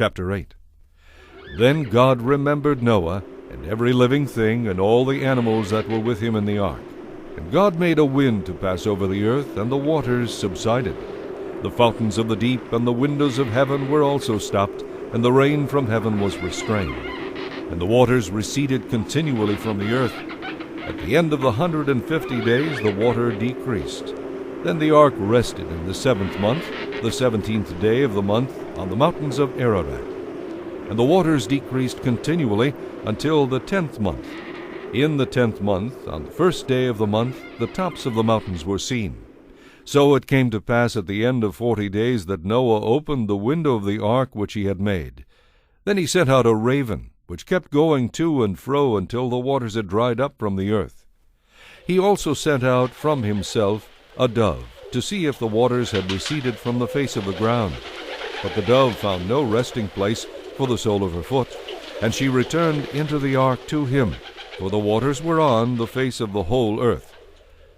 Chapter 8. Then God remembered Noah, and every living thing, and all the animals that were with him in the ark. And God made a wind to pass over the earth, and the waters subsided. The fountains of the deep and the windows of heaven were also stopped, and the rain from heaven was restrained. And the waters receded continually from the earth. At the end of the 150 days the water decreased. Then the ark rested in the 7th month, the 17th day of the month, on the mountains of Ararat. And the waters decreased continually until the 10th month. In the 10th month, on the 1st day of the month, the tops of the mountains were seen. So it came to pass at the end of 40 days that Noah opened the window of the ark which he had made. Then he sent out a raven, which kept going to and fro until the waters had dried up from the earth. He also sent out from himself a dove, to see if the waters had receded from the face of the ground. But the dove found no resting place for the sole of her foot, and she returned into the ark to him, for the waters were on the face of the whole earth.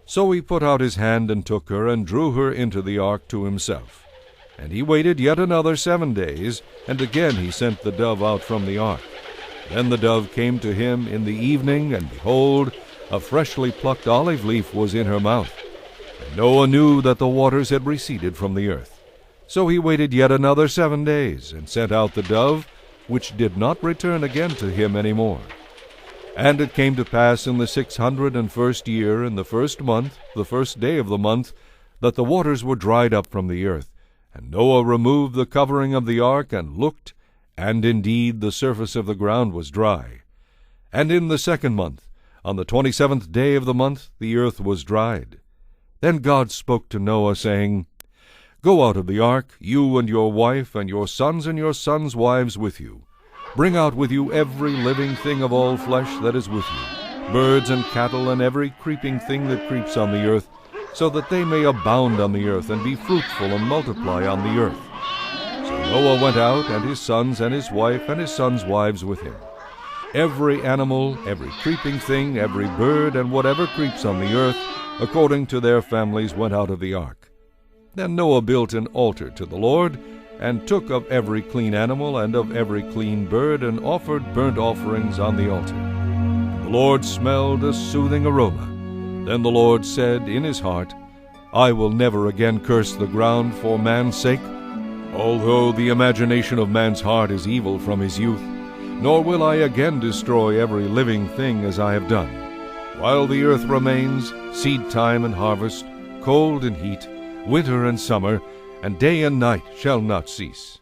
So he put out his hand and took her, and drew her into the ark to himself. And he waited yet another 7 days, and again he sent the dove out from the ark. Then the dove came to him in the evening, and behold, a freshly plucked olive leaf was in her mouth. And Noah knew that the waters had receded from the earth. So he waited yet another 7 days, and sent out the dove, which did not return again to him any more. And it came to pass in the 601st year, in the 1st month, the 1st day of the month, that the waters were dried up from the earth. And Noah removed the covering of the ark, and looked, and indeed the surface of the ground was dry. And in the 2nd month, on the 27th day of the month, the earth was dried. Then God spoke to Noah, saying, Go out of the ark, you and your wife, and your sons wives with you. Bring out with you every living thing of all flesh that is with you, birds and cattle, and every creeping thing that creeps on the earth, so that they may abound on the earth, and be fruitful and multiply on the earth. So Noah went out, and his sons and his wife and his sons' wives with him. Every animal, every creeping thing, every bird, and whatever creeps on the earth, according to their families, went out of the ark. Then Noah built an altar to the Lord, and took of every clean animal and of every clean bird, and offered burnt offerings on the altar. And the Lord smelled a soothing aroma. Then the Lord said in his heart, I will never again curse the ground for man's sake, although the imagination of man's heart is evil from his youth, nor will I again destroy every living thing as I have done. While the earth remains, seed time and harvest, cold and heat, winter and summer, and day and night shall not cease.